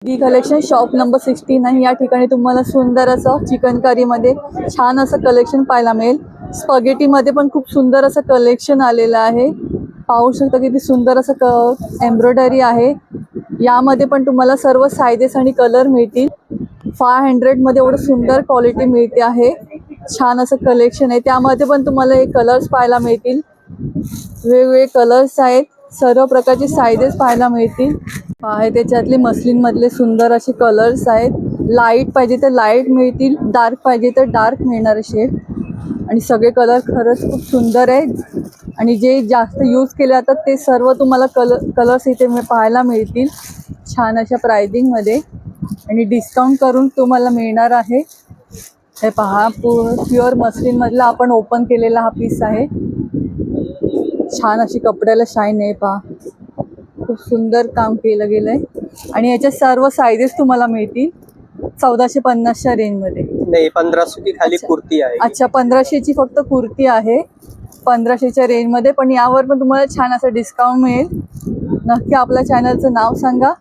दी collection shop number 69 या ठिकाणी तुम्हाला सुंदर असं चिकन करी मध्ये छान असं कलेक्शन पाहायला मिळेल। स्पगेटी मध्ये पण खूप सुंदर असं कलेक्शन आलेलं आहे। पाहू शकता किती सुंदर असं एम्ब्रॉयडरी आहे। यामध्ये पण तुम्हाला सर्व साइजेस आणि कलर मिळतील। 500 मध्ये एवढं सुंदर क्वालिटी मिळते आहे। छान असं कलेक्शन आहे। त्यामध्ये पण तुम्हाला हे कलर्स पाहायला मिळतील। वेगवेगळे कलर्स आहेत। सर्व प्रकारचे साइजेस पाहायला मिळतील। आहे त्याच्यातले मस्लिन मधले सुंदर असे कलर्स आहेत। लाईट पाहिजे तर लाईट मिळतील, डार्क पाहिजे तर डार्क मिळणार असे। आणि सगळे कलर खरंच खूप सुंदर आहेत आणि जे जास्त यूज केले जातात ते सर्व तुम्हाला कलर्स इथे पाहायला मिळतील छान अशा प्राइसिंग मध्ये आणि डिस्काउंट करून तुम्हाला मिळणार आहे। हे पहा प्युअर मस्लिन मधला आपण ओपन केलेला हा पीस आहे। छान अशी कपड्याला शाईन आहे पहा, खूप सुंदर काम केलं गेलंय आणि याच्या सर्व साइजेस तुम्हाला मिळतील 1450च्या रेंज मध्ये। नाही 1500 की खाली कुर्ती आहे। अच्छा 1500 ची फक्त कुर्ती आहे 1500च्या रेंज मध्ये, पण यावर पण तुम्हाला छान असं डिस्काउंट मिळेल। नक्की आपल्या चॅनलचं नाव सांगा